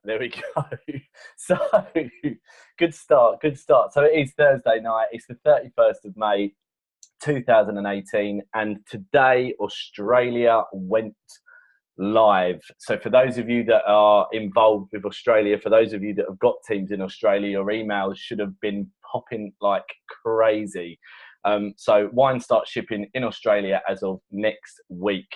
There we go. So, good start, good start. So it is Thursday night. It's the 31st of May, 2018, and today Australia went live. So for those of you that are involved with Australia, for those of you that have got teams in Australia, your emails should have been popping like crazy. So wine starts shipping in Australia as of next week.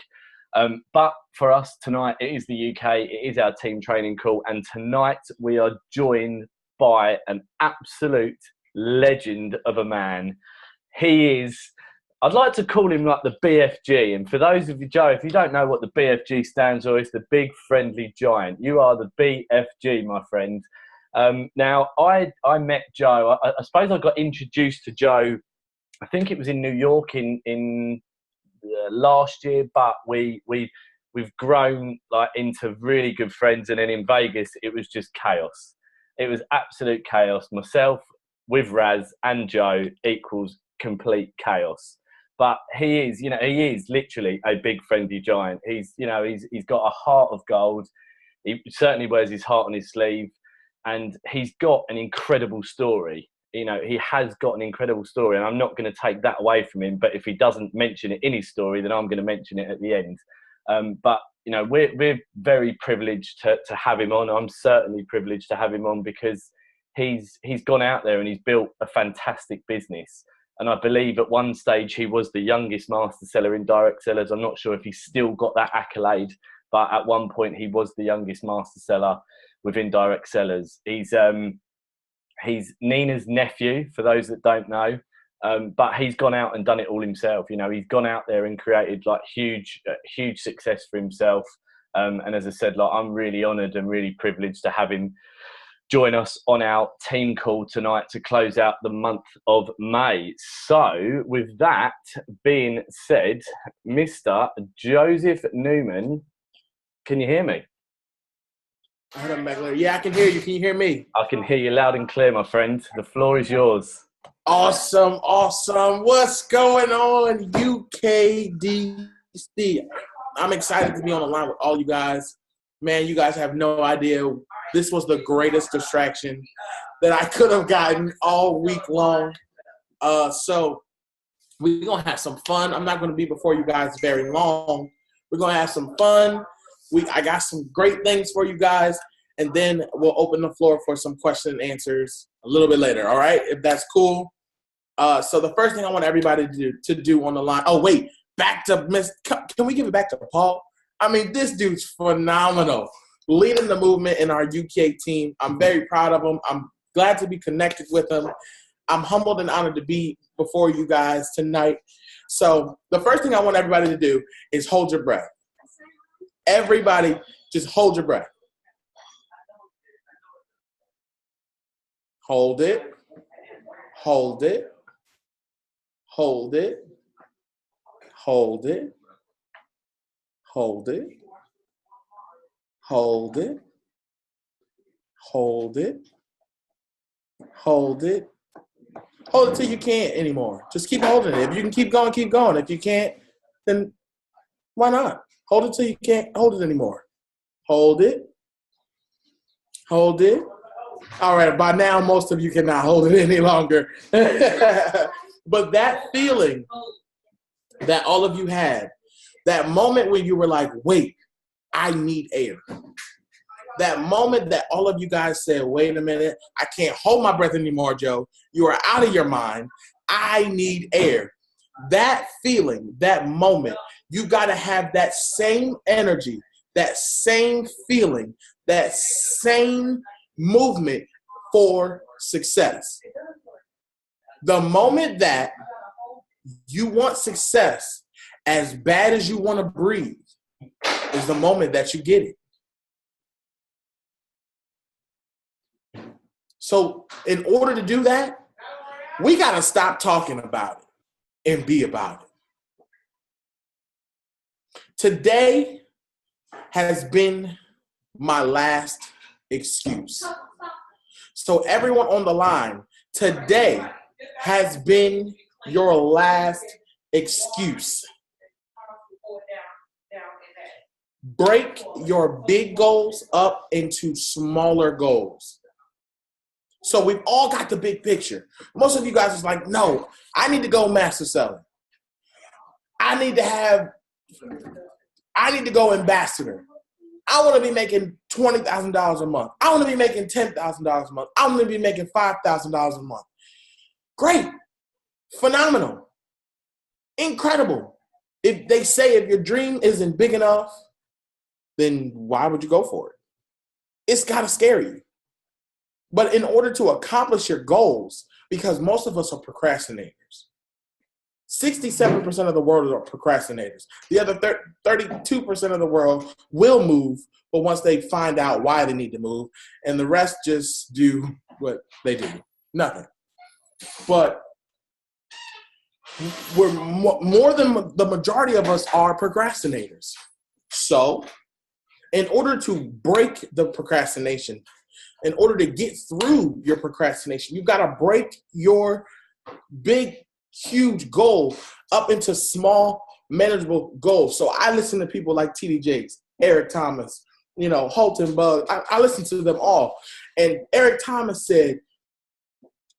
But for us tonight, it is the UK, it is our team training call, and tonight we are joined by an absolute legend of a man. He is, I'd like to call him like the BFG. And for those of you, Joe, if you don't know what the BFG stands for, it's the Big Friendly Giant. You are the BFG, my friend. Now, I met Joe. I suppose I got introduced to Joe, I think it was in New York in last year, but we've grown like into really good friends. And then in Vegas, it was just chaos. It was absolute chaos. Myself with Raz and Joe equals complete chaos. But he is literally a big friendly giant. He's got a heart of gold. He certainly wears his heart on his sleeve, and he's got an incredible story. He has got an incredible story, and I'm not going to take that away from him. But if he doesn't mention it in his story, then I'm going to mention it at the end. But we're very privileged to have him on. I'm certainly privileged to have him on because he's gone out there and he's built a fantastic business. And I believe at one stage he was the youngest master seller in direct sellers. I'm not sure if he's still got that accolade, but at one point he was the youngest master seller within direct sellers. He's Nina's nephew, for those that don't know, but he's gone out and done it all himself. He's gone out there and created like huge success for himself. And as I said, like I'm really honoured and really privileged to have him join us on our team call tonight to close out the month of May. So with that being said, Mr. Joseph Newman, can you hear me? Yeah, I can hear you. Can you hear me? I can hear you loud and clear, my friend. The floor is yours. Awesome. What's going on, UKDC? I'm excited to be on the line with all you guys. Man, you guys have no idea. This was the greatest distraction that I could have gotten all week long. So we're going to have some fun. I'm not going to be before you guys very long. We're going to have some fun. I got some great things for you guys, and then we'll open the floor for some question and answers a little bit later, all right, if that's cool. So the first thing I want everybody to do on the line – oh, wait, can we give it back to Paul? I mean, this dude's phenomenal, leading the movement in our UK team. I'm very proud of him. I'm glad to be connected with him. I'm humbled and honored to be before you guys tonight. So the first thing I want everybody to do is hold your breath. Everybody, just hold your breath. Hold it. Hold it. Hold it. Hold it. Hold it. Hold it. Hold it. Hold it. Hold it till you can't anymore. Just keep holding it. If you can keep going, keep going. If you can't, then why not? Hold it till you can't hold it anymore. Hold it. Hold it. All right, by now, most of you cannot hold it any longer. But that feeling that all of you had, that moment when you were like, wait, I need air. That moment that all of you guys said, wait a minute, I can't hold my breath anymore, Joe. You are out of your mind. I need air. That feeling, that moment, you got to have that same energy, that same feeling, that same movement for success. The moment that you want success as bad as you want to breathe is the moment that you get it. So in order to do that, we got to stop talking about it and be about it. Today has been my last excuse. So everyone on the line, today has been your last excuse. Break your big goals up into smaller goals. So we've all got the big picture. Most of you guys is like, no, I need to go master selling. I need to go ambassador. I want to be making $20,000 a month. I want to be making $10,000 a month. I want to be making $5,000 a month. Great. Phenomenal. Incredible. If they say if your dream isn't big enough, then why would you go for it? It's got to scare you. But in order to accomplish your goals, because most of us are procrastinators, 67% of the world are procrastinators. The other 32% of the world will move, but once they find out why they need to move, and the rest just do what they do, nothing. But we're more than the majority of us are procrastinators. So in order to break the procrastination, in order to get through your procrastination, you've got to break your big, huge goal up into small, manageable goals. So I listen to people like T.D. Jakes, Eric Thomas, Holton Bug. I listen to them all. And Eric Thomas said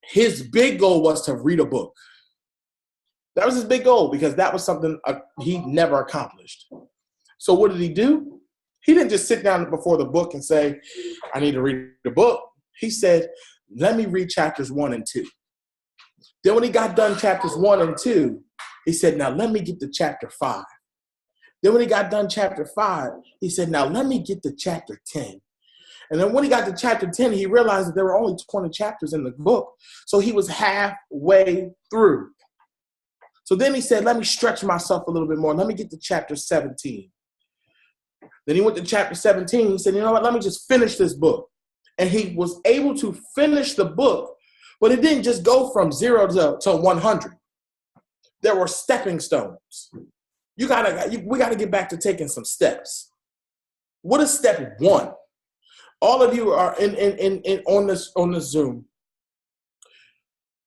his big goal was to read a book. That was his big goal because that was something he never accomplished. So what did he do? He didn't just sit down before the book and say, I need to read the book. He said, let me read chapters 1 and 2. Then when he got done chapters 1 and 2, he said, now let me get to chapter 5. Then when he got done chapter 5, he said, now let me get to chapter 10. And then when he got to chapter 10, he realized that there were only 20 chapters in the book. So he was halfway through. So then he said, let me stretch myself a little bit more. Let me get to chapter 17. Then he went to chapter 17. He said, you know what? Let me just finish this book. And he was able to finish the book, but it didn't just go from 0 to 100. There were stepping stones. We got to get back to taking some steps. What is step 1? All of you are on this Zoom.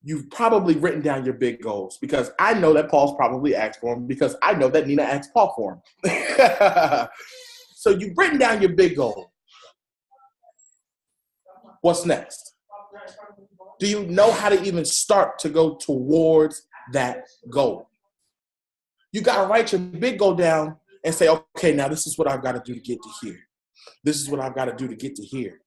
You've probably written down your big goals because I know that Paul's probably asked for them because I know that Nina asked Paul for them. So you've written down your big goal. What's next? Do you know how to even start to go towards that goal? You got to write your big goal down and say, okay, now this is what I've got to do to get to here. This is what I've got to do to get to here.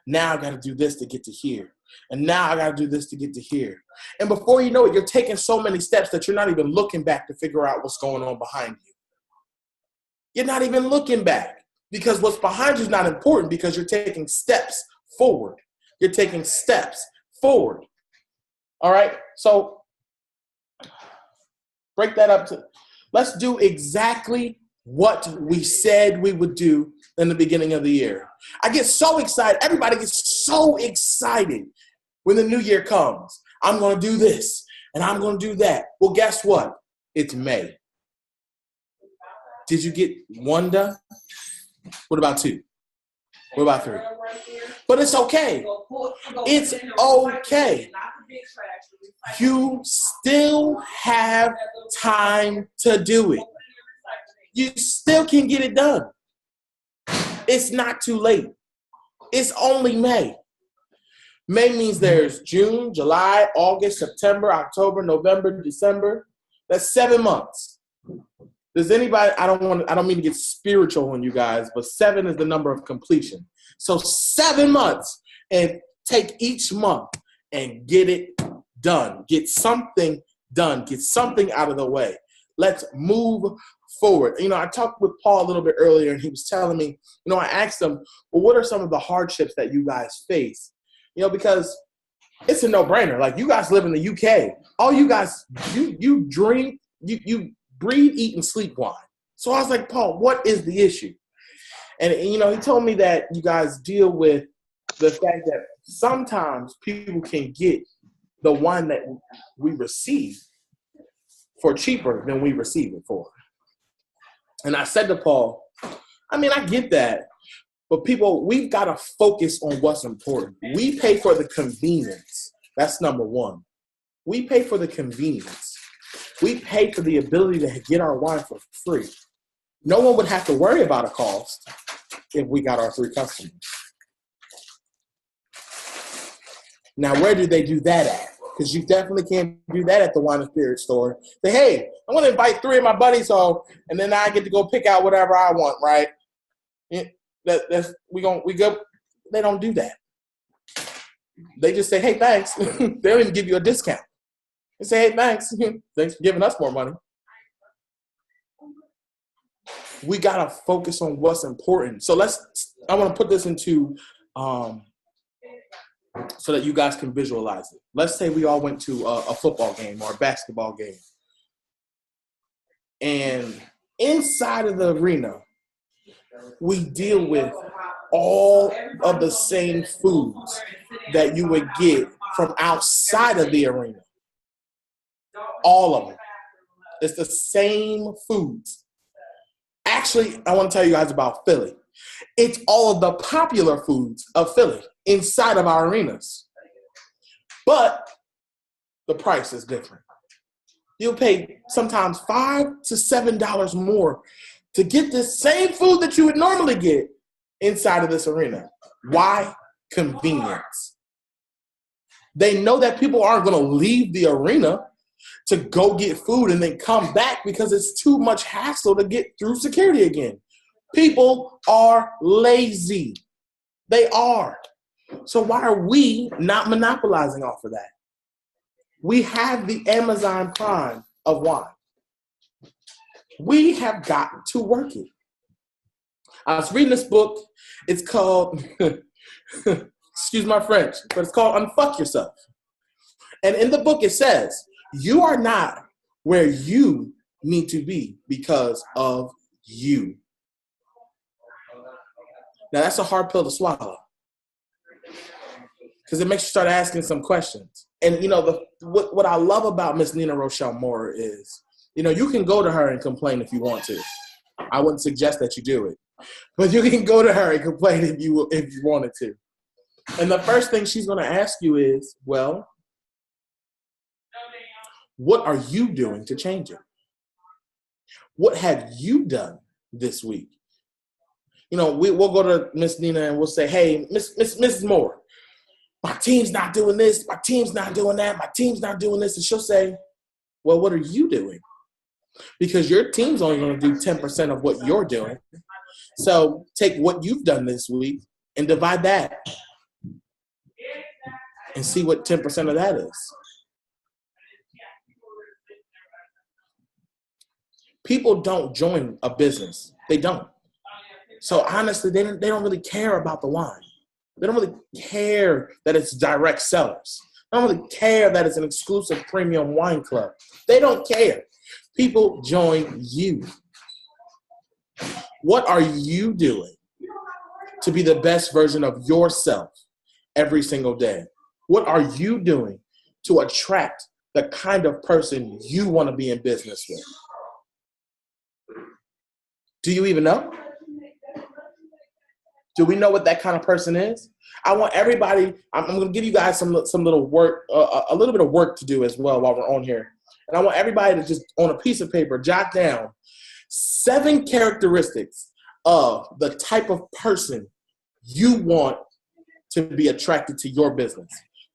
Now I got to do this to get to here. And now I got to do this to get to here. And before you know it, you're taking so many steps that you're not even looking back to figure out what's going on behind you. You're not even looking back because what's behind you is not important because you're taking steps forward. You're taking steps forward. All right? So break that up. Let's do exactly what we said we would do in the beginning of the year. I get so excited. Everybody gets so excited when the new year comes. I'm going to do this and I'm going to do that. Well, guess what? It's May. Did you get 1 done? What about 2? What about 3? But it's okay. It's okay. You still have time to do it. You still can get it done. It's not too late. It's only May. May means there's June, July, August, September, October, November, December. That's 7 months. Does anybody, I don't mean to get spiritual on you guys, but 7 is the number of completion. So 7 months and take each month and get it done. Get something done. Get something out of the way. Let's move forward. I talked with Paul a little bit earlier and he was telling me, I asked him, well, what are some of the hardships that you guys face? Because it's a no-brainer. Like you guys live in the UK. All you guys, you drink, you breathe, eat, and sleep wine. So I was like, Paul, what is the issue? And, he told me that you guys deal with the fact that sometimes people can get the wine that we receive for cheaper than we receive it for. And I said to Paul, I get that, but we've got to focus on what's important. We pay for the convenience. That's number one. We pay for the convenience. We pay for the ability to get our wine for free. No one would have to worry about a cost if we got our 3 customers. Now, where do they do that at? Because you definitely can't do that at the wine and spirit store. Say, hey, I'm going to invite 3 of my buddies home, and then I get to go pick out whatever I want, right? We go. They don't do that. They just say, hey, thanks. They don't even give you a discount. They say, hey, thanks. Thanks for giving us more money. We got to focus on what's important. So I want to put this into so that you guys can visualize it. Let's say we all went to a football game or a basketball game. And inside of the arena, we deal with all of the same foods that you would get from outside of the arena. All of them. It's the same foods. Actually, I want to tell you guys about Philly. It's all of the popular foods of Philly inside of our arenas. But the price is different. You'll pay sometimes $5 to $7 more to get the same food that you would normally get inside of this arena. Why? Convenience. They know that people aren't going to leave the arena to go get food and then come back because it's too much hassle to get through security again. People are lazy. They are. So why are we not monopolizing off of that? We have the Amazon Prime of wine. We have got to work it. I was reading this book. It's called, excuse my French, but it's called Unfuck Yourself. And in the book it says, you are not where you need to be because of you. Now that's a hard pill to swallow because it makes you start asking some questions. And you know, what I love about Miss Nina Rochelle Moore is, you know, you can go to her and complain if you want to. I wouldn't suggest that you do it, but you can go to her and complain if you wanted to. And the first thing she's going to ask you is, well, what are you doing to change it? What have you done this week? You know, we'll go to Miss Nina and we'll say, hey, Mrs. Moore, my team's not doing this, my team's not doing that, my team's not doing this. And she'll say, well, what are you doing? Because your team's only going to do 10% of what you're doing. So take what you've done this week and divide that and see what 10% of that is. People don't join a business. They don't. So honestly, they don't really care about the wine. They don't really care that it's direct sellers. They don't really care that it's an exclusive premium wine club. They don't care. People join you. What are you doing to be the best version of yourself every single day? What are you doing to attract the kind of person you want to be in business with? Do you even know? Do we know what that kind of person is? I want everybody, I'm going to give you guys some little work, a little bit of work to do as well while we're on here. And I want everybody to just, on a piece of paper, jot down 7 characteristics of the type of person you want to be attracted to your business.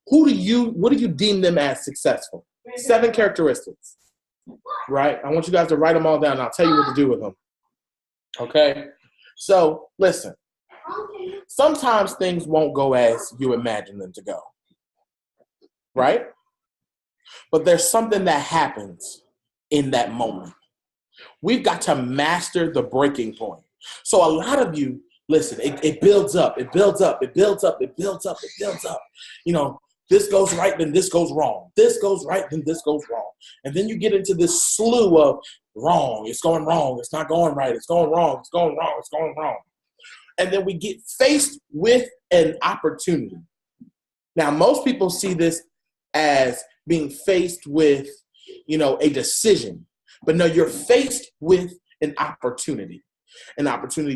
What do you deem them as successful? 7 characteristics, right? I want you guys to write them all down, and I'll tell you what to do with them. Okay? So, listen. Sometimes things won't go as you imagine them to go, right? But there's something that happens in that moment. We've got to master the breaking point. So a lot of you, listen, it builds up, it builds up, it builds up, it builds up, it builds up. You know, this goes right, then this goes wrong. This goes right, then this goes wrong. And then you get into this slew of wrong. It's going wrong. It's not going right. It's going wrong. It's going wrong. It's going wrong. And then we get faced with an opportunity. Now, most people see this as being faced with, you know, a decision. But no, you're faced with an opportunity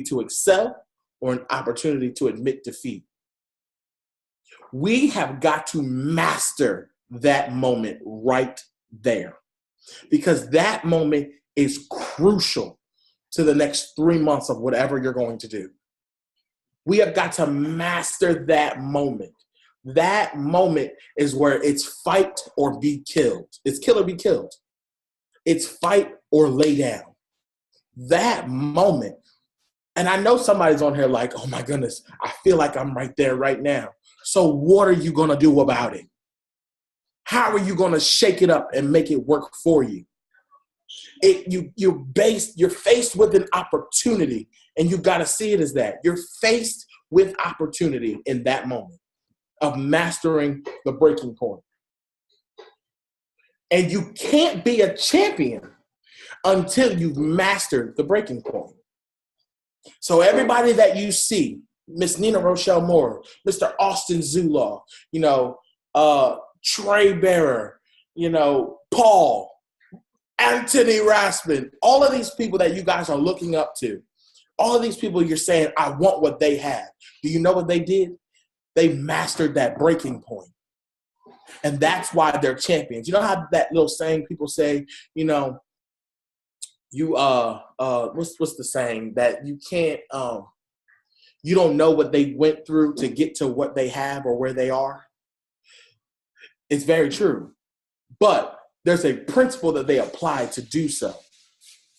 to excel or an opportunity to admit defeat. We have got to master that moment right there, because that moment is crucial to the next 3 months of whatever you're going to do. We have got to master that moment. That moment is where it's fight or be killed. It's kill or be killed. It's fight or lay down. That moment. And I know somebody's on here like, oh my goodness, I feel like I'm right there right now. So what are you going to do about it? How are you going to shake it up and make it work for you? You're faced with an opportunity, and you got to see it as that. You're faced with opportunity in that moment of mastering the breaking point. And you can't be a champion until you've mastered the breaking point. So everybody that you see, Miss Nina Rochelle Moore, Mr. Austin Zulaw, Trey Bearer, Paul, Anthony Raspin, all of these people that you guys are looking up to, all of these people you're saying, I want what they have. Do you know what they did? They mastered that breaking point. And that's why they're champions. You know how that little saying people say, what's the saying that you can't, you don't know what they went through to get to what they have or where they are? It's very true. But there's a principle that they applied to do so.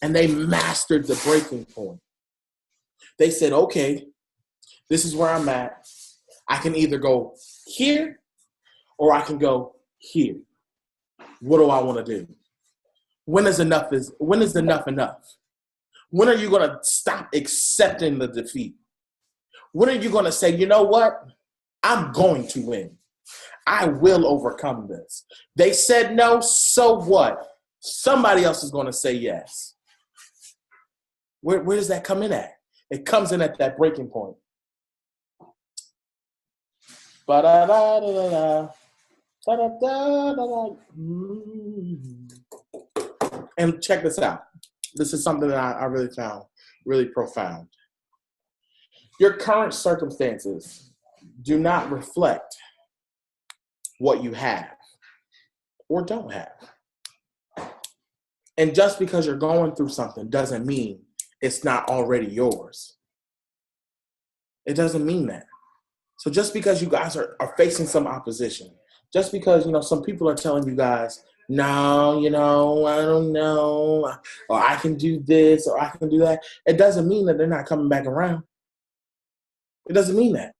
And they mastered the breaking point. They said, okay, this is where I'm at. I can either go here or I can go here. What do I want to do? When is enough enough? When are you going to stop accepting the defeat? When are you going to say, you know what? I'm going to win. I will overcome this. They said no, so what? Somebody else is going to say yes. Where does that come in at? It comes in at that breaking point. Ba-da-da-da-da-da. Da-da-da-da-da. And check this out. This is something that I really found really profound. Your current circumstances do not reflect what you have or don't have. And just because you're going through something doesn't mean it's not already yours. It doesn't mean that. So just because you guys are facing some opposition, just because, some people are telling you guys, no, I don't know, or I can do this, or I can do that, it doesn't mean that they're not coming back around. It doesn't mean that.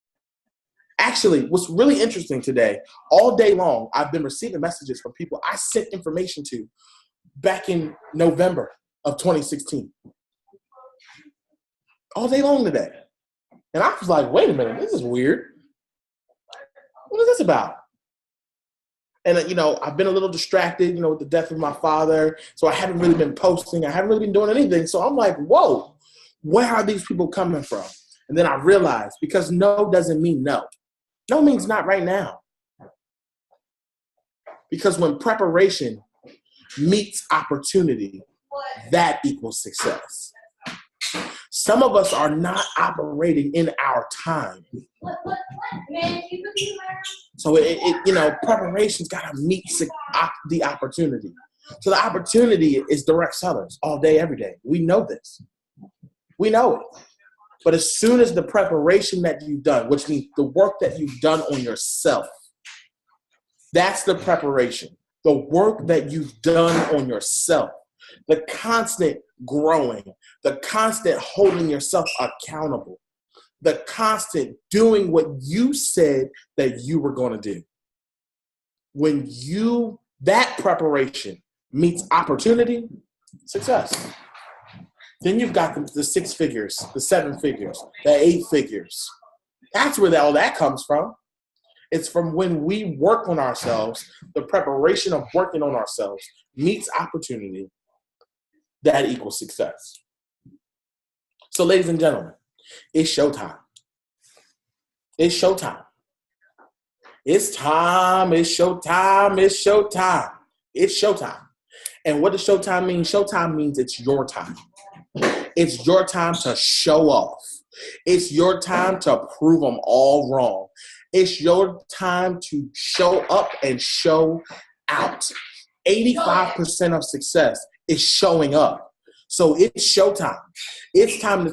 Actually, what's really interesting today, all day long, I've been receiving messages from people I sent information to back in November of 2016. All day long today. And I was like, wait a minute, this is weird. What is this about? And, I've been a little distracted, with the death of my father. So I haven't really been posting. I haven't really been doing anything. So I'm like, whoa, where are these people coming from? And then I realized, because no doesn't mean no. No means not right now. Because when preparation meets opportunity, that equals success. Some of us are not operating in our time. So preparation's got to meet the opportunity. So the opportunity is direct sellers all day, every day. We know this. We know it. But as soon as the preparation that you've done, which means the work that you've done on yourself, that's the preparation. The work that you've done on yourself, the constant growing, the constant holding yourself accountable, the constant doing what you said that you were going to do. When that preparation meets opportunity, success. Then you've got the 6 figures, the 7 figures, the 8 figures. That's where all that comes from. It's from when we work on ourselves, the preparation of working on ourselves meets opportunity. That equals success. So, ladies and gentlemen, it's showtime. It's showtime. It's time. It's showtime. It's showtime. It's showtime. And what does showtime mean? Showtime means it's your time. It's your time to show off. It's your time to prove them all wrong. It's your time to show up and show out. 85% of success is showing up. So it's showtime. It's time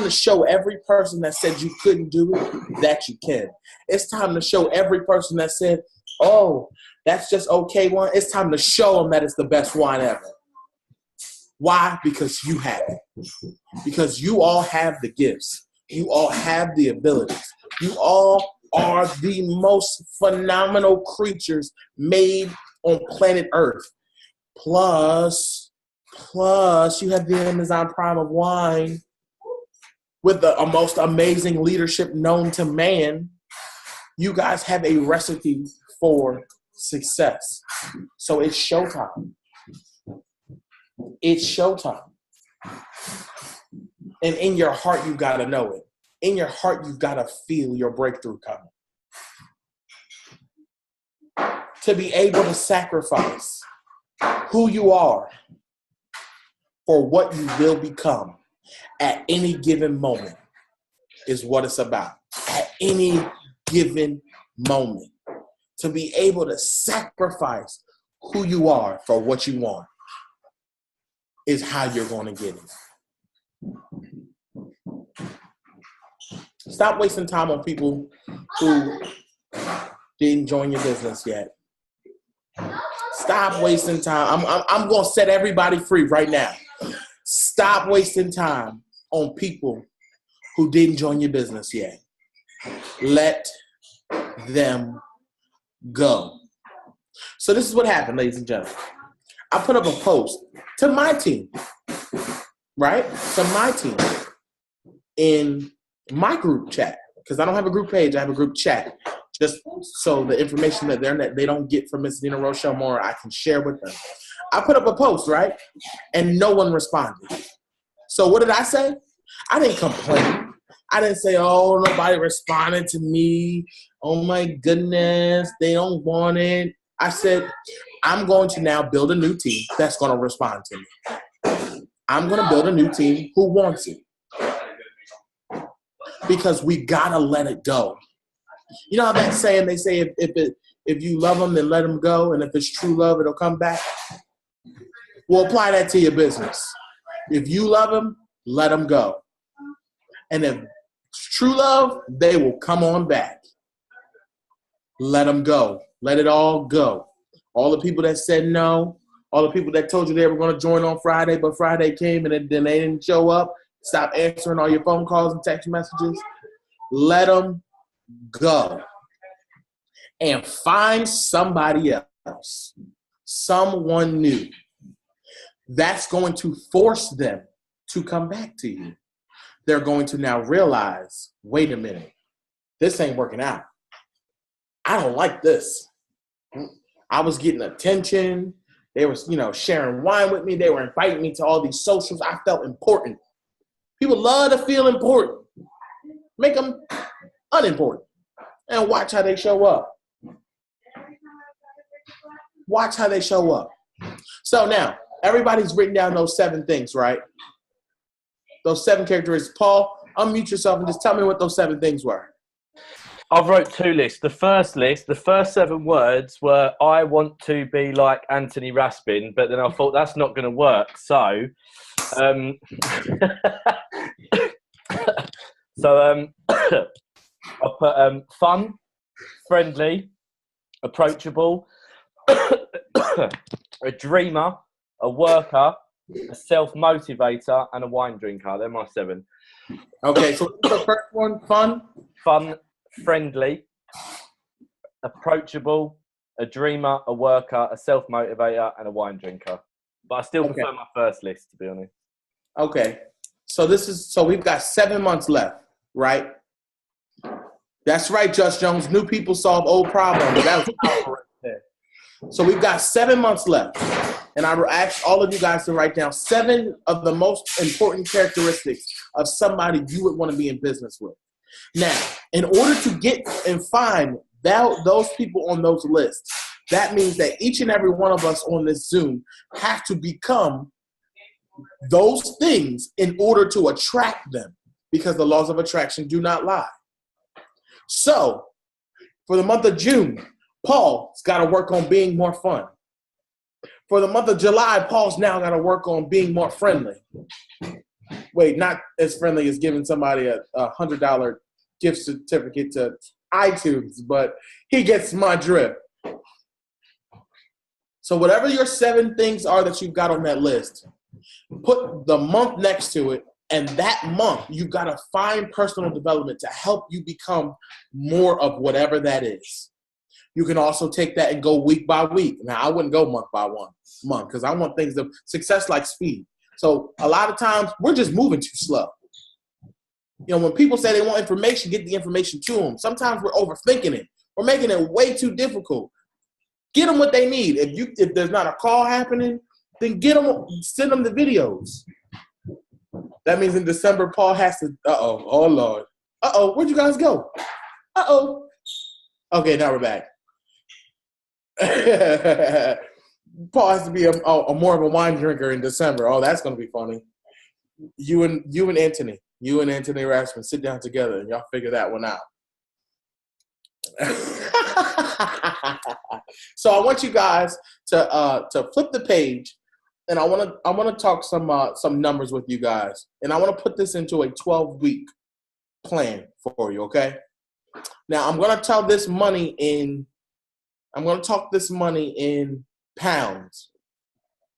to show every person that said you couldn't do it that you can. It's time to show every person that said, oh, that's just okay wine. It's time to show them that it's the best wine ever. Why? Because you have it. Because you all have the gifts. You all have the abilities. You all are the most phenomenal creatures made on planet Earth. Plus, you have the Amazon Prime of wine with the most amazing leadership known to man. You guys have a recipe for success. So it's showtime. It's showtime. And in your heart, you got to know it. In your heart, you've got to feel your breakthrough coming. To be able to sacrifice who you are for what you will become at any given moment is what it's about. At any given moment. To be able to sacrifice who you are for what you want is how you're going to get it. Stop wasting time on people who didn't join your business yet. Stop wasting time. I'm going to set everybody free right now. Stop wasting time on people who didn't join your business yet. Let them go. So this is what happened, ladies and gentlemen. I put up a post to my team, right? To my team in my group chat, because I don't have a group page, I have a group chat, just so the information that they don't get from Miss Nina Rochelle Moore, I can share with them. I put up a post, right? And no one responded. So what did I say? I didn't complain. I didn't say, oh, nobody responded to me. Oh my goodness, they don't want it. I said, I'm going to now build a new team that's going to respond to me. I'm going to build a new team who wants it. Because we gotta let it go. You know how that saying, they say if you love them, then let them go, and if it's true love, it'll come back? Well, apply that to your business. If you love them, let them go. And if it's true love, they will come on back. Let them go. Let it all go. All the people that said no, all the people that told you they were going to join on Friday, but Friday came and then they didn't show up, stop answering all your phone calls and text messages. Let them go. And find somebody else, someone new. That's going to force them to come back to you. They're going to now realize, wait a minute, this ain't working out. I don't like this. I was getting attention. They were, sharing wine with me. They were inviting me to all these socials. I felt important. People love to feel important. Make them unimportant. And watch how they show up. Watch how they show up. So now, everybody's written down those 7 things, right? Those 7 characteristics. Paul, unmute yourself and just tell me what those 7 things were. I've wrote 2 lists. The first 7 words were, I want to be like Anthony Raspin, but then I thought that's not going to work. So, I put fun, friendly, approachable, a dreamer, a worker, a self-motivator, and a wine drinker. They're my 7. Okay, so what's the first one? Fun, friendly, approachable, a dreamer, a worker, a self-motivator, and a wine drinker. But I still prefer my first list, to be honest. Okay. So we've got 7 months left, right? That's right, Just Jones. New people solve old problems. That was powerful right there. So we've got 7 months left. And I asked all of you guys to write down 7 of the most important characteristics of somebody you would want to be in business with. Now, in order to get and find those people on those lists, that means that each and every one of us on this Zoom have to become those things in order to attract them, because the laws of attraction do not lie. So, for the month of June, Paul's got to work on being more fun. For the month of July, Paul's now got to work on being more friendly. Wait, not as friendly as giving somebody a $100 gift certificate to iTunes, but he gets my drift. So whatever your 7 things are that you've got on that list, put the month next to it, and that month you've got to find personal development to help you become more of whatever that is. You can also take that and go week by week. Now, I wouldn't go month by month because I want things to success like speed. So a lot of times we're just moving too slow. You know, when people say they want information, get the information to them. Sometimes we're overthinking it. We're making it way too difficult. Get them what they need. If there's not a call happening, then send them the videos. That means in December, Paul has to, oh Lord. Where'd you guys go? Okay, now we're back. Paul has to be a more of a wine drinker in December. Oh, that's going to be funny. You and Anthony Rasmus sit down together and y'all figure that one out. So I want you guys to flip the page, and I want to talk some numbers with you guys, and I want to put this into a 12-week plan for you. Okay. Now I'm going to talk this money in pounds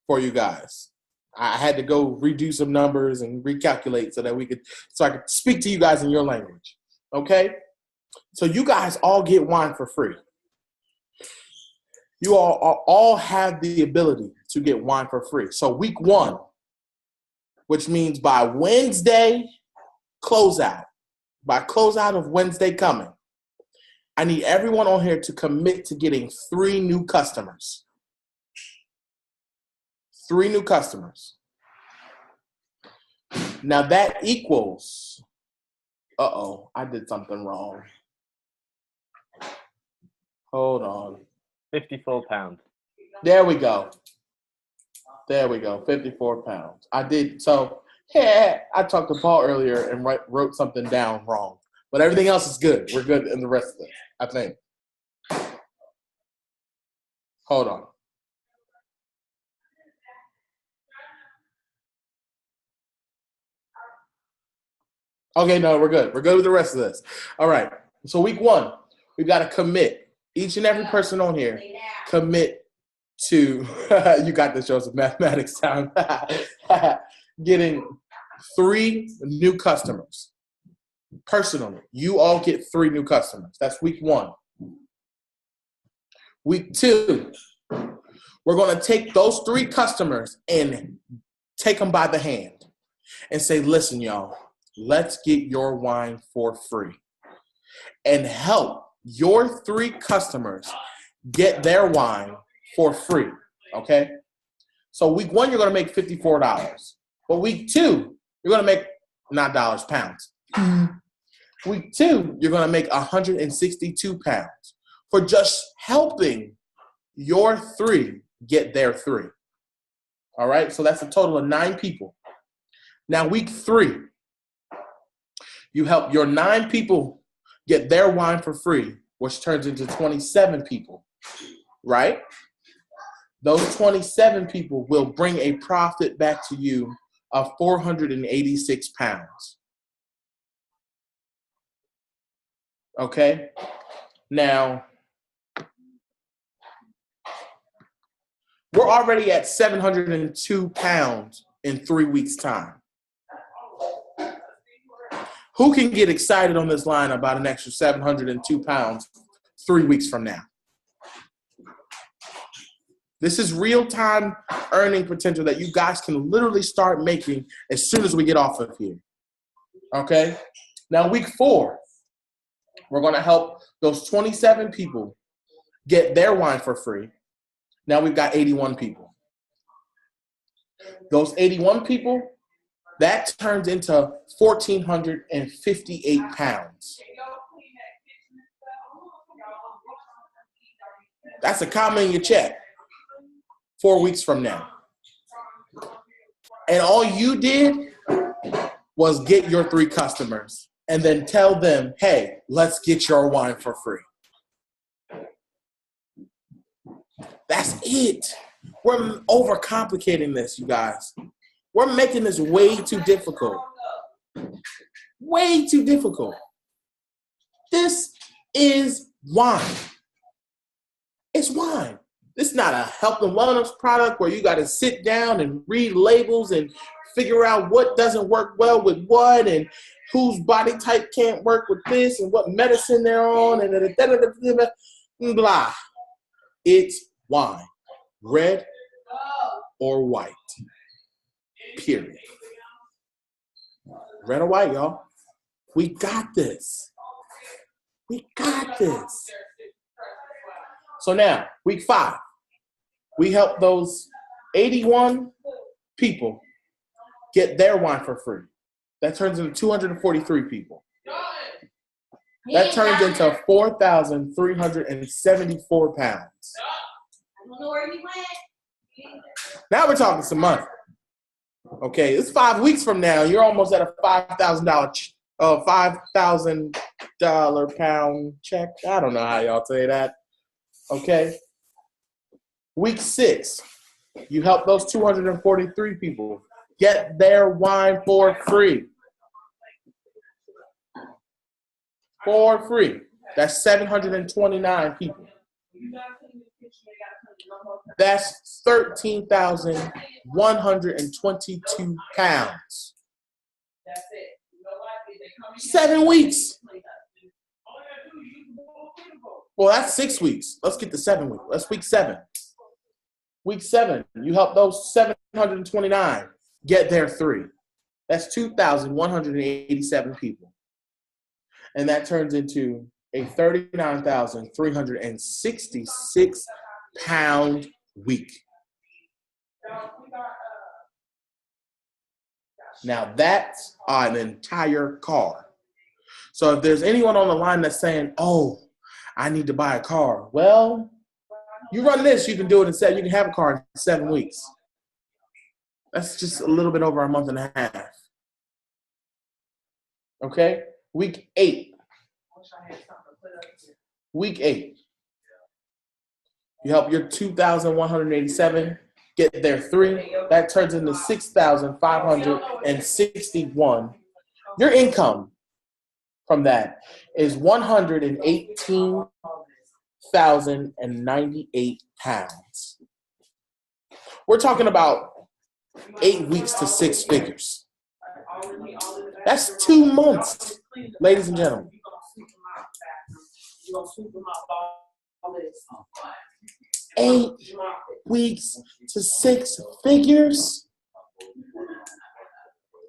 for you guys. I had to go redo some numbers and recalculate so I could speak to you guys in your language. Okay? So you guys all get wine for free. You all have the ability to get wine for free. So week 1, which means by Wednesday closeout, of Wednesday coming, I need everyone on here to commit to getting 3 new customers. 3 new customers. Now that equals, I did something wrong. Hold on. £54. There we go. 54 pounds. I did. So, yeah, I talked to Paul earlier and wrote something down wrong. But everything else is good. We're good in the rest of it, I think. Hold on. Okay, no, we're good. We're good with the rest of this. All right. So week 1, we've got to commit. Each and every person on here commit to, you got this, Joseph, mathematics time, getting 3 new customers. Personally, you all get 3 new customers. That's week 1. Week 2, we're going to take those 3 customers and take them by the hand and say, listen, y'all, let's get your wine for free and help your 3 customers get their wine for free. Okay. So week 1, you're going to make $54. But week 2, you're going to make not dollars, pounds. Week 2, you're going to make 162 pounds for just helping your 3 get their 3. All right. So that's a total of 9 people. Now, week 3, you help your 9 people get their wine for free, which turns into 27 people, right? Those 27 people will bring a profit back to you of 486 pounds. Okay? Now, we're already at 702 pounds in 3 weeks' time. Who can get excited on this line about an extra 702 pounds 3 weeks from now? This is real-time earning potential that you guys can literally start making as soon as we get off of here. Okay? Now, week 4, we're going to help those 27 people get their wine for free. Now we've got 81 people. Those 81 people, that turns into 1,458 pounds. That's a comma in your check 4 weeks from now. And all you did was get your 3 customers and then tell them, hey, let's get your wine for free. That's it. We're overcomplicating this, you guys. We're making this way too difficult. Way too difficult. This is wine. It's wine. This is not a health and wellness product where you got to sit down and read labels and figure out what doesn't work well with what and whose body type can't work with this and what medicine they're on and blah. It's wine. Red or white. Period. Red or white, y'all. We got this. We got this. So now, week 5, we help those 81 people get their wine for free. That turns into 243 people. That turns into 4,374 pounds. Now we're talking some money. Okay, it's 5 weeks from now. You're almost at a $5,000 pound check. I don't know how y'all say that. Okay. Week 6, you help those 243 people get their wine for free. For free. That's 729 people. That's 13,122 pounds. 7 weeks. Well, that's 6 weeks. Let's get to 7 weeks. That's week 7. Week 7, you help those 729 get their 3. That's 2,187 people. And that turns into a 39,366 pound week. Now that's an entire car. So if there's anyone on the line that's saying, oh, I need to buy a car. Well, you run this, you can do it in 7. You can have a car in 7 weeks. That's just a little bit over a month and a half. Okay? Week 8. Week 8. You help your 2,187 get their 3. That turns into 6,561. Your income from that is 118,098 pounds. We're talking about 8 weeks to 6 figures. That's 2 months, ladies and gentlemen. 8 weeks to 6 figures.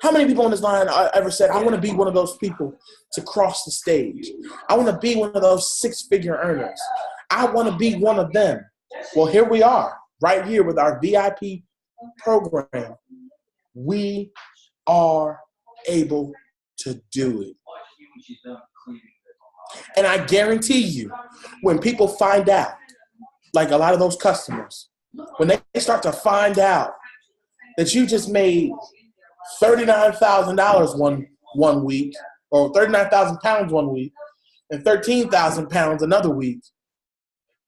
How many people on this line ever said, I want to be one of those people to cross the stage? I want to be one of those 6-figure earners. I want to be one of them. Well, here we are, right here with our VIP program. We are able to do it. And I guarantee you, when people find out, like a lot of those customers, when they start to find out that you just made $39,000 one week, or 39,000 pounds one week, and 13,000 pounds another week,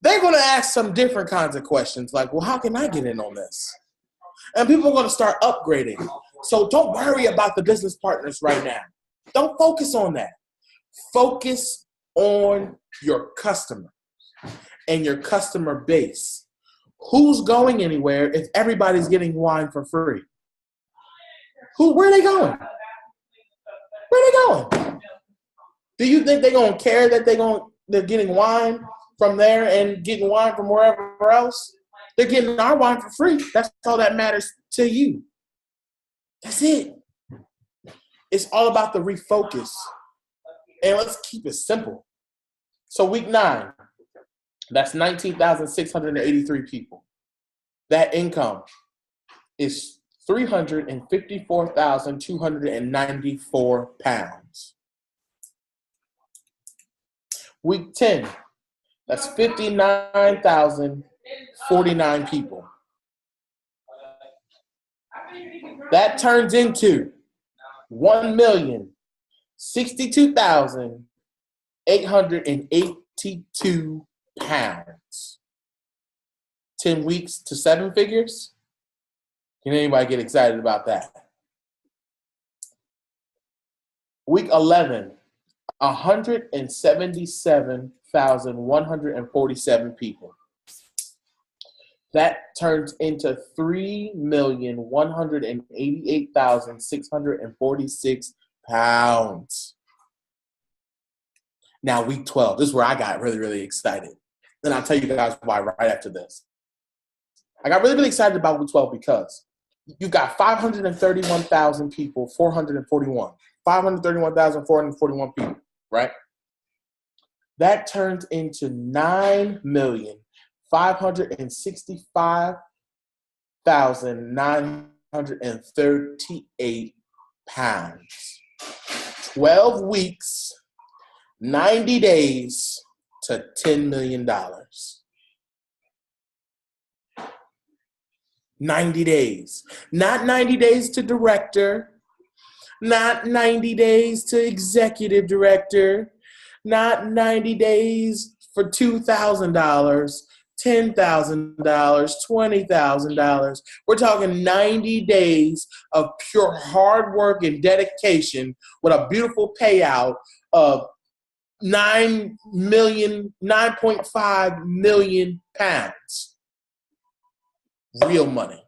they're going to ask some different kinds of questions like, well, how can I get in on this? And people are going to start upgrading. So don't worry about the business partners right now. Don't focus on that. Focus on your customer and your customer base. Who's going anywhere if everybody's getting wine for free? Where are they going? Where are they going? Do you think they're going to care that they're getting wine from there and getting wine from wherever else? They're getting our wine for free. That's all that matters to you. That's it. It's all about the refocus. And let's keep it simple. So week 9, that's 19,683 people. That income is 354,294 pounds. Week 10, that's 59,049 people. That turns into 1,062,882 pounds. 10 weeks to 7 figures? Can anybody get excited about that? Week 11, 177,147 people. That turns into 3,188,646 pounds. Now, week 12, this is where I got really, really excited. And I'll tell you guys why right after this. I got really, really excited about week 12 because you got 531,000 people, 441. 531,441 people, right? That turns into 9,565,938 pounds. 12 weeks, 90 days to $10 million. 90 days. Not 90 days to director. Not 90 days to executive director. Not 90 days for $2,000, $10,000, $20,000. We're talking 90 days of pure hard work and dedication with a beautiful payout of 9.5 million pounds. Real money.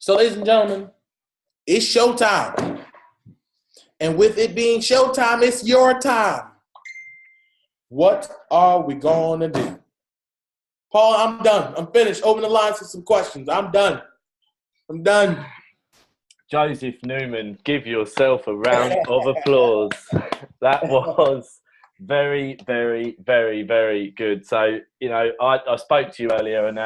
So, ladies and gentlemen, it's showtime. And with it being showtime, it's your time. What are we going to do? Paul, I'm done. I'm finished. Open the lines for some questions. I'm done. Joseph Newman, give yourself a round of applause. That was very, very, very, very good. So, I spoke to you earlier, and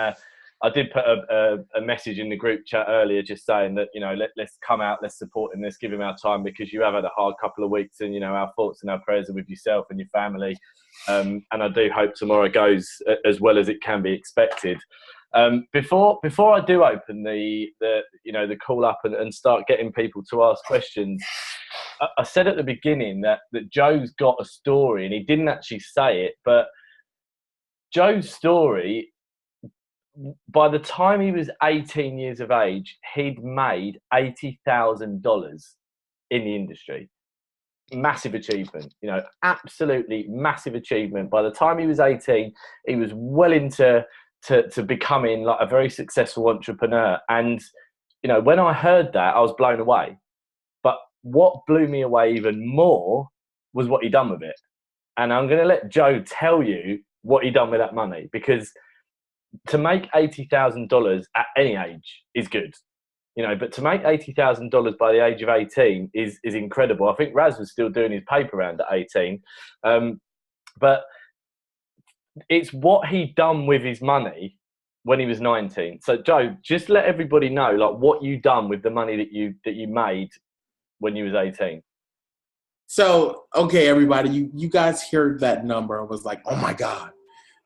I did put a message in the group chat earlier just saying that, let's come out, let's support him, let's give him our time, because you have had a hard couple of weeks, and, our thoughts and our prayers are with yourself and your family. And I do hope tomorrow goes as well as it can be expected. Before I do open the call up and start getting people to ask questions, I said at the beginning that Joe's got a story, and he didn't actually say it, but Joe's story, by the time he was 18 years of age, he'd made $80,000 in the industry. Massive achievement, absolutely massive achievement. By the time he was 18, he was well into becoming like a very successful entrepreneur. And, when I heard that, I was blown away. But what blew me away even more was what he done with it. And I'm going to let Joe tell you what he done with that money, because to make $80,000 at any age is good, but to make $80,000 by the age of 18 is incredible. I think Raz was still doing his paper round at 18. But it's what he done with his money when he was 19. So Joe, just let everybody know like what you done with the money that you made when you was 18. So, okay, everybody, you guys heard that number and was like, oh my God.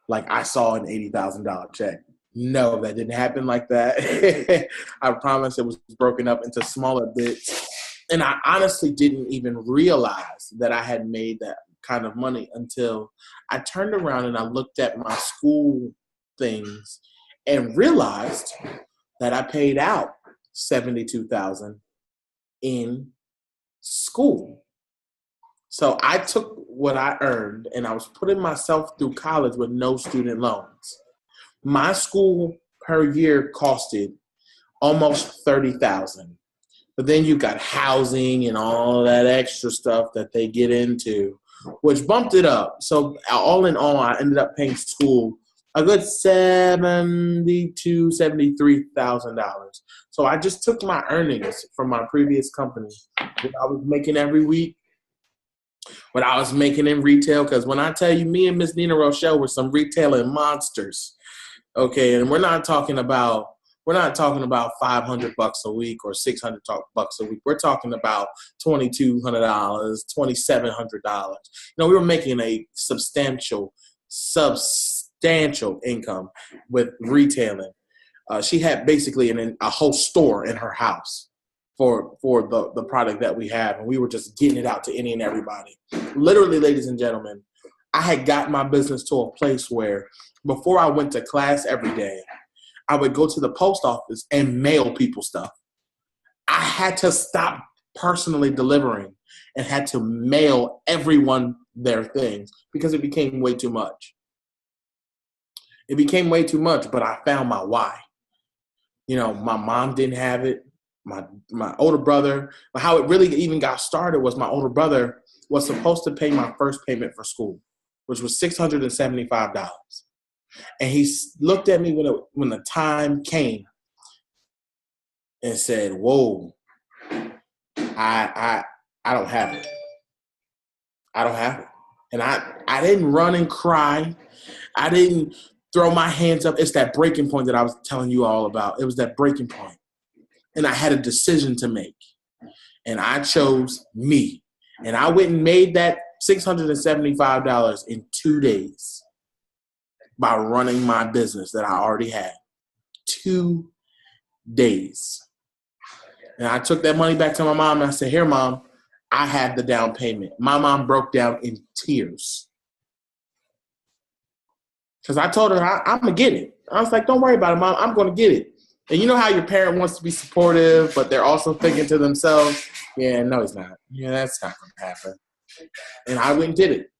Like I saw an $80,000 check. No, that didn't happen like that. I promise it was broken up into smaller bits. And I honestly didn't even realize that I had made that kind of money until I turned around and I looked at my school things and realized that I paid out $72,000 in school. So I took what I earned and I was putting myself through college with no student loans. My school per year costed almost $30,000. But then you got housing and all that extra stuff that they get into, which bumped it up. So all in all, I ended up paying school a good $72,000, $73,000. So I just took my earnings from my previous company, what I was making every week, what I was making in retail. Because when I tell you, me and Miss Nina Rochelle were some retailing monsters. Okay, and we're not talking about $500 a week or $600 a week. We're talking about $2,200, $2,700. We were making a substantial income with retailing. She had basically a whole store in her house for the product that we have, and we were just getting it out to any and everybody. Literally, ladies and gentlemen, I had gotten my business to a place where before I went to class every day, I would go to the post office and mail people stuff. I had to stop personally delivering and had to mail everyone their things because it became way too much. It became way too much, but I found my why. You know, my mom didn't have it. My older brother, but how it really even got started was my older brother was supposed to pay my first payment for school, which was $675. And he looked at me when the time came and said, "Whoa, I don't have it. I don't have it." And I didn't run and cry. I didn't throw my hands up. It's that breaking point that I was telling you all about. It was that breaking point. And I had a decision to make. And I chose me. And I went and made that $675 in 2 days by running my business that I already had. 2 days. And I took that money back to my mom and I said, "Here, Mom, I have the down payment." My mom broke down in tears. Because I told her, I'm going to get it. I was like, "Don't worry about it, Mom. I'm going to get it." And you know how your parent wants to be supportive, but they're also thinking to themselves, "Yeah, no, he's not. Yeah, that's not going to happen." And I went and did it.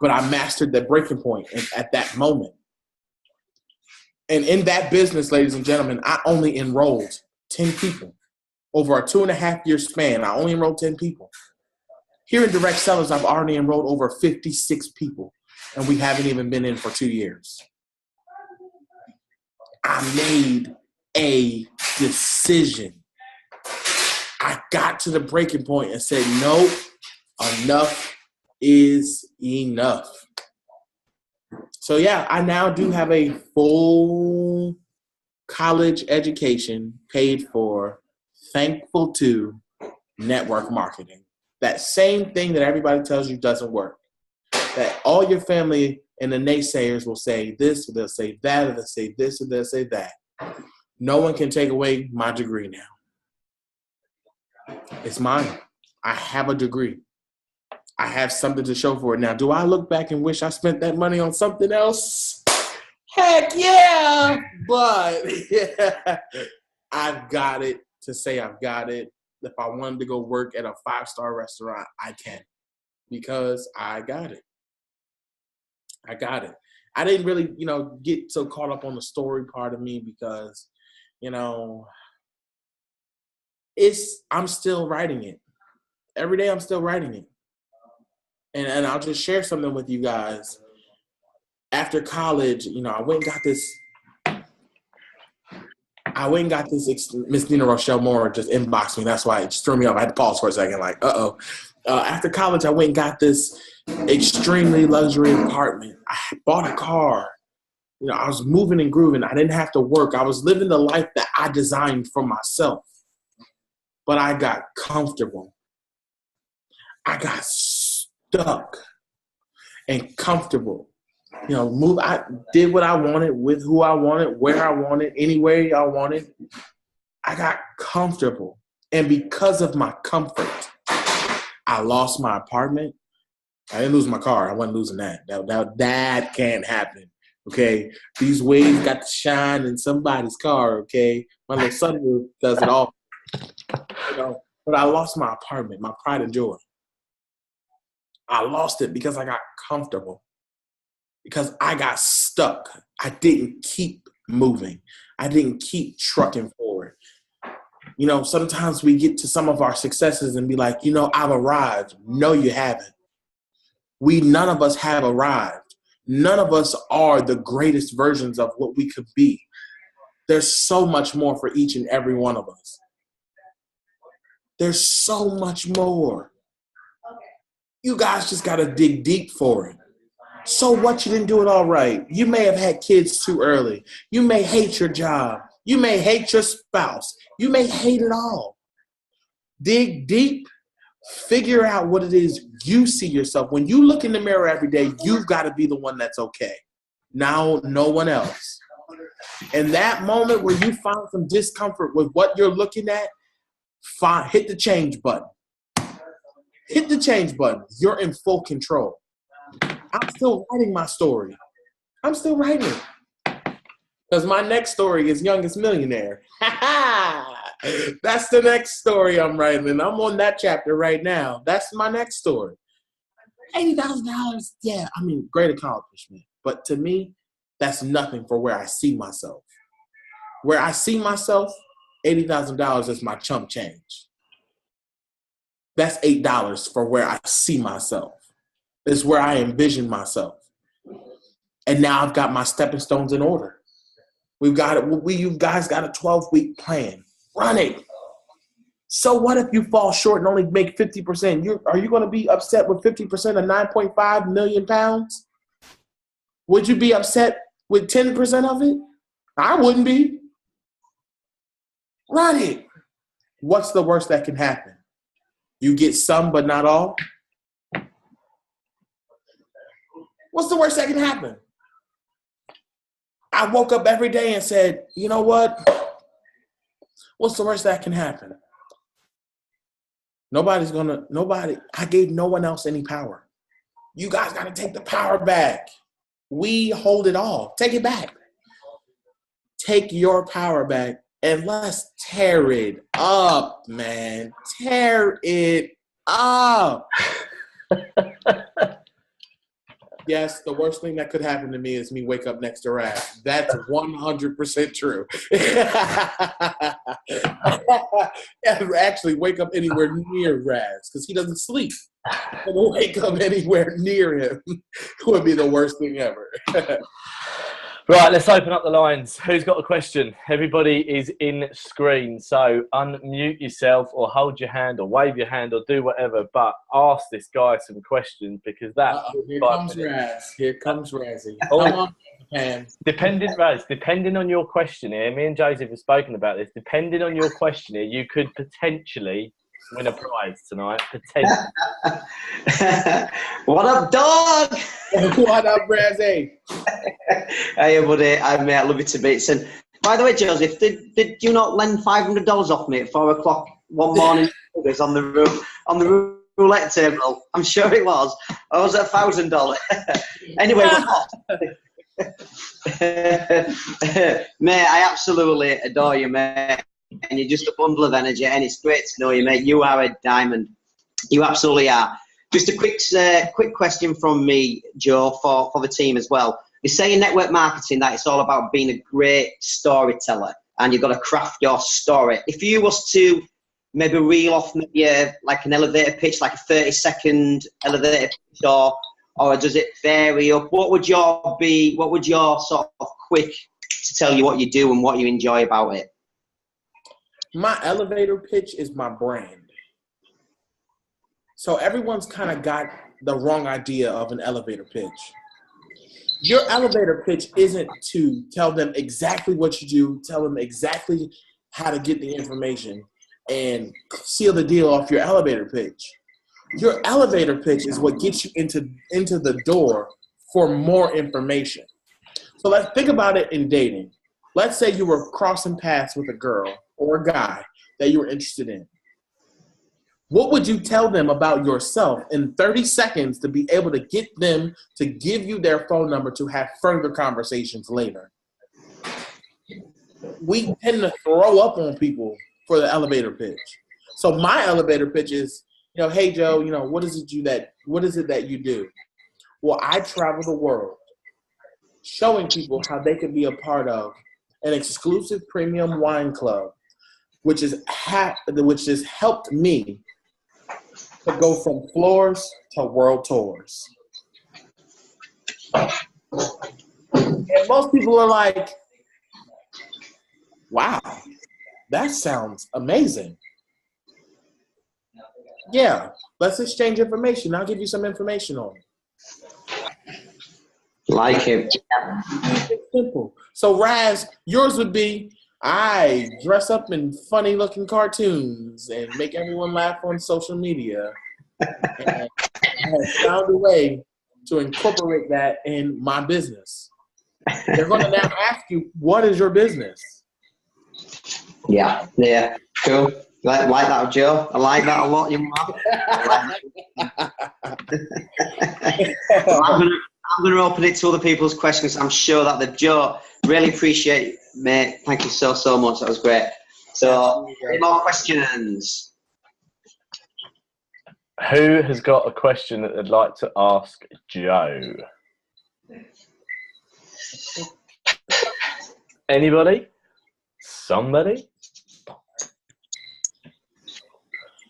But I mastered that breaking point at that moment. And in that business, ladies and gentlemen, I only enrolled 10 people. Over a 2.5-year span, I only enrolled 10 people. Here in Direct Sellers, I've already enrolled over 56 people, and we haven't even been in for 2 years. I made a decision. I got to the breaking point and said, "Nope, enough is enough." So yeah, I now do have a full college education paid for, thankful to network marketing. That same thing that everybody tells you doesn't work. That all your family and the naysayers will say this, or they'll say that, or they'll say this, or they'll say that. No one can take away my degree now. It's mine. I have a degree. I have something to show for it. Now, do I look back and wish I spent that money on something else? Heck yeah! But yeah, I've got it to say I've got it. If I wanted to go work at a 5-star restaurant, I can, because I got it. I got it. I didn't really, get so caught up on the story part of me because, I'm still writing it. Every day I'm still writing it. And I'll just share something with you guys. After college, I went and got this. Miss Nina Rochelle Moore just inboxed me. That's why it just threw me off. I had to pause for a second, like, uh-oh. After college, I went and got this extremely luxury apartment. I bought a car. I was moving and grooving. I didn't have to work. I was living the life that I designed for myself. But I got comfortable. I got stuck and comfortable. I did what I wanted, with who I wanted, where I wanted, anywhere I wanted. I got comfortable. And because of my comfort, I lost my apartment. I didn't lose my car. I wasn't losing that. That can't happen. Okay? These waves got to shine in somebody's car, okay? My little sunroof does it all. But I lost my apartment, my pride and joy. I lost it because I got comfortable. Because I got stuck. I didn't keep moving. I didn't keep trucking forward. Sometimes we get to some of our successes and be like, I've arrived. No, you haven't. None of us have arrived. None of us are the greatest versions of what we could be. There's so much more for each and every one of us. There's so much more. You guys just got to dig deep for it. So what, you didn't do it all right. You may have had kids too early. You may hate your job. You may hate your spouse. You may hate it all. Dig deep. Figure out what it is you see yourself. When you look in the mirror every day, you've got to be the one that's okay. Now, no one else. In that moment where you find some discomfort with what you're looking at, hit the change button. hit the change button. You're in full control. I'm still writing my story. I'm still writing it. Because my next story is Youngest Millionaire. That's the next story I'm writing. And I'm on that chapter right now. That's my next story. $80,000, yeah, I mean, great accomplishment. But to me, that's nothing for where I see myself. Where I see myself, $80,000 is my chump change. That's $8 for where I see myself. It's where I envision myself. And now I've got my stepping stones in order. You guys got a 12-week plan. Run it. So what if you fall short and only make 50%? Are you going to be upset with 50% of 9.5 million pounds? Would you be upset with 10% of it? I wouldn't be. Run it. What's the worst that can happen? You get some, but not all? What's the worst that can happen? I woke up every day and said, you know what? What's the worst that can happen? I gave no one else any power. You guys got to take the power back. We hold it all. Take it back. Take your power back and let's tear it up, man. Tear it up. Yes, the worst thing that could happen to me is me wake up next to Raz. That's 100% true. Actually, wake up anywhere near Raz because he doesn't sleep. And wake up anywhere near him would be the worst thing ever. Right, let's open up the lines. Who's got a question? Everybody is in screen, so unmute yourself or hold your hand or wave your hand or do whatever, but ask this guy some questions because Here comes Raz. Here comes Razzie. Oh, come on, Pam. Depending on your question here, me and Joseph have spoken about this, depending on your question here, you could potentially win a prize tonight. Potentially. What up, dog? What up, Razzie? Hey, buddy. Mate, I love you to bits. And by the way, Joseph, did you not lend $500 off me at 4 o'clock one morning on the roulette table? I'm sure it was. I was at $1,000. Anyway, mate, I absolutely adore you, mate. And you're just a bundle of energy, and it's great to know you, mate. You are a diamond. You absolutely are. Just a quick question from me, Joe, for the team as well. You say in network marketing that it's all about being a great storyteller, and you've got to craft your story. If you was to maybe reel off maybe like an elevator pitch, like a 30-second elevator pitch, or does it vary up? What would your sort of quick to tell you what you do and what you enjoy about it? My elevator pitch is my brand. So everyone's kind of got the wrong idea of an elevator pitch. Your elevator pitch isn't to tell them exactly what you do, tell them exactly how to get the information, and seal the deal off your elevator pitch. Your elevator pitch is what gets you into the door for more information. So let's think about it in dating. Let's say you were crossing paths with a girl or a guy that you were interested in. What would you tell them about yourself in 30 seconds to be able to get them to give you their phone number to have further conversations later? We tend to throw up on people for the elevator pitch. So my elevator pitch is, hey Joe, what is it that you do? Well, I travel the world showing people how they can be a part of an exclusive premium wine club, which has helped me to go from floors to world tours. And most people are like, wow, that sounds amazing. Yeah, let's exchange information. I'll give you some information on it. Like it. It's simple. So Raz, yours would be, I dress up in funny looking cartoons and make everyone laugh on social media. And I have found a way to incorporate that in my business. They're going to now ask you, what is your business? Yeah, cool. Like that, Joe. I like that a lot, young man. Well, I'm going to open it to other people's questions. I'm sure that the Joe really appreciate it, mate. Thank you so much. That was great. So, any more questions? Who has got a question that they'd like to ask Joe? Anybody? Somebody?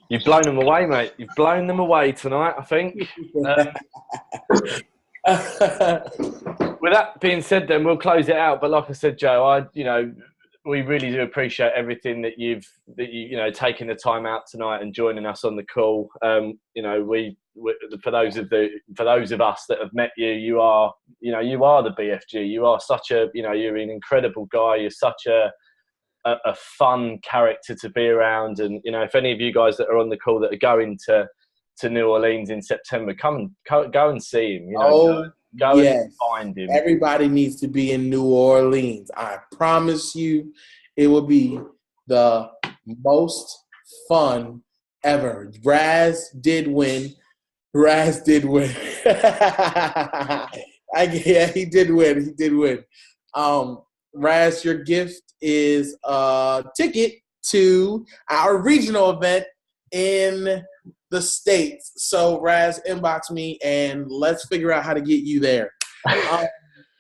You've blown them away, mate. You've blown them away tonight, I think. With that being said, then we'll close it out. But like I said, Joe, we really do appreciate everything that you've taken the time out tonight and joining us on the call. For those of us that have met you, you are the BFG. You are such a, you're an incredible guy. You're such a fun character to be around. And if any of you guys that are on the call that are going to New Orleans in September, go and see him. Go and find him. Everybody needs to be in New Orleans. I promise you, it will be the most fun ever. Raz did win. Yeah, he did win. Raz, your gift is a ticket to our regional event in the States. So Raz, inbox me and let's figure out how to get you there.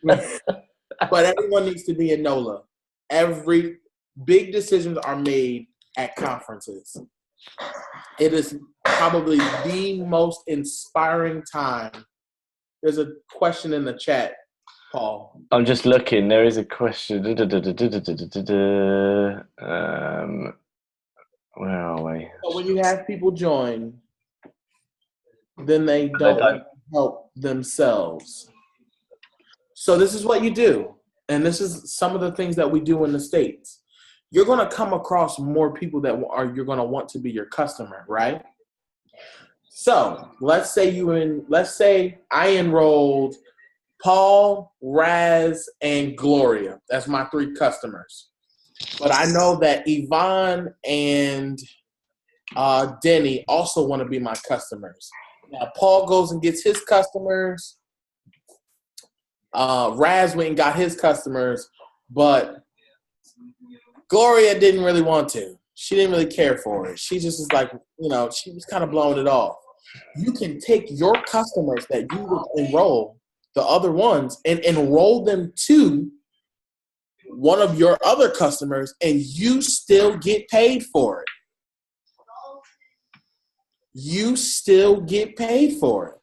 But everyone needs to be in NOLA. Every big decisions are made at conferences. It is probably the most inspiring time. There's a question in the chat, Paul. I'm just looking. There is a question. Where are we? So when you have people join, then they don't help themselves. So this is what you do. And this is some of the things that we do in the States. You're going to come across more people that you're going to want to be your customer, right? So let's say I enrolled Paul, Raz, and Gloria. That's my 3 customers. But I know that Yvonne and Denny also want to be my customers. Now, Paul goes and gets his customers. Raz went and got his customers, but Gloria didn't really want to. She didn't really care for it. She just was like, she was kind of blowing it off. You can take your customers that you would enroll, the other ones, and enroll them to one of your other customers, and you still get paid for it. You still get paid for it.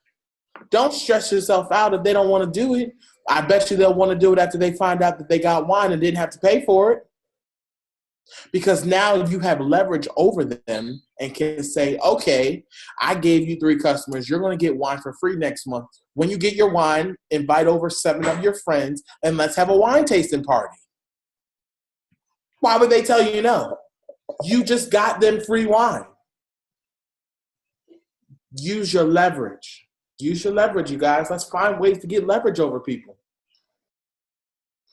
Don't stress yourself out if they don't want to do it. I bet you they'll want to do it after they find out that they got wine and didn't have to pay for it. Because now you have leverage over them and can say, okay, I gave you 3 customers. You're going to get wine for free next month. When you get your wine, invite over 7 of your friends and let's have a wine tasting party. Why would they tell you no? You just got them free wine. Use your leverage. Use your leverage, you guys. Let's find ways to get leverage over people.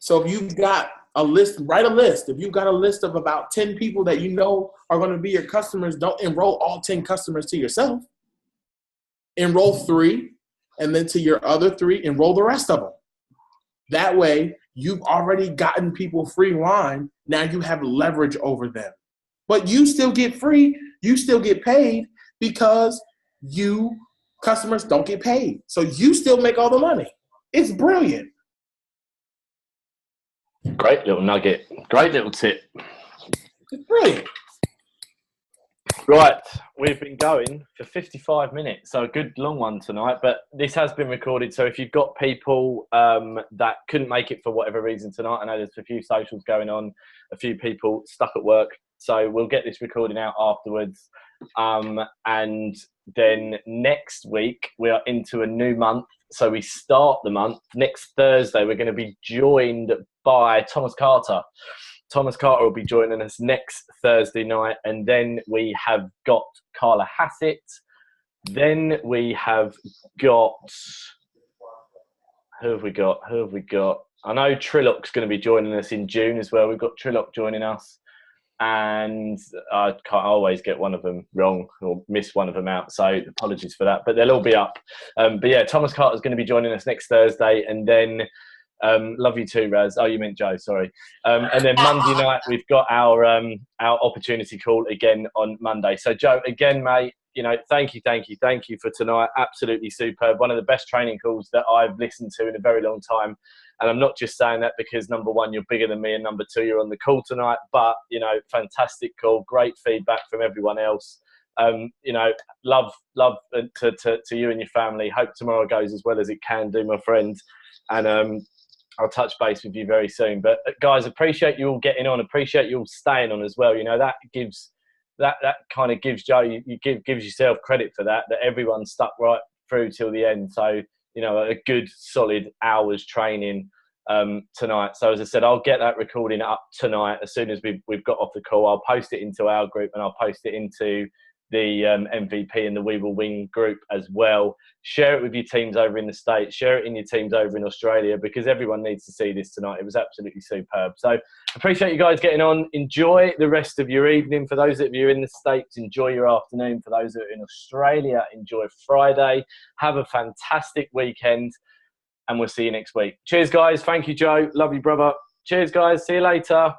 So if you've got a list, write a list. If you've got a list of about 10 people that you know are going to be your customers, don't enroll all 10 customers to yourself. Enroll 3, and then to your other 3, enroll the rest of them. That way, you've already gotten people free wine. Now you have leverage over them. But you still get free. You still get paid because customers don't get paid. So you still make all the money. It's brilliant. Great little nugget. Great little tip. It's brilliant. Right, we've been going for 55 minutes, so a good long one tonight, but this has been recorded, so if you've got people that couldn't make it for whatever reason tonight, I know there's a few socials going on, a few people stuck at work, so we'll get this recording out afterwards, and then next week we are into a new month, so we start the month. Next Thursday we're going to be joined by Thomas Carter. Thomas Carter will be joining us next Thursday night. And then we have got Carla Hassett. Then we have got... Who have we got? I know Trillock's going to be joining us in June as well. We've got Trillock joining us. and I can't always get one of them wrong or miss one of them out. So apologies for that, but they'll all be up. But yeah, Thomas Carter's going to be joining us next Thursday, and then love you too, Raz. Oh, you meant Joe, sorry. And then Monday night we've got our opportunity call again on Monday. So Joe, again, mate, you know, thank you for tonight. Absolutely superb. One of the best training calls that I've listened to in a very long time. And I'm not just saying that because, number one, you're bigger than me, and number two, you're on the call tonight. But, you know, fantastic call, great feedback from everyone else. You know, love to you and your family. Hope tomorrow goes as well as it can do, my friend. And I'll touch base with you very soon. But guys, appreciate you all getting on. Appreciate you all staying on as well. You know, that gives that kind of gives Joe, gives yourself credit for that everyone stuck right through till the end. So, you know, a good solid hour's training tonight. So as I said, I'll get that recording up tonight as soon as we've got off the call. I'll post it into our group, and I'll post it into the MVP and the We Will Win group as well. Share it with your teams over in the States. Share it in your teams over in Australia, because everyone needs to see this tonight. It was absolutely superb. So appreciate you guys getting on. Enjoy the rest of your evening. For those of you in the States, enjoy your afternoon. For those that are in Australia, enjoy Friday. Have a fantastic weekend, and we'll see you next week. Cheers, guys. Thank you, Joe. Love you, brother. Cheers, guys. See you later.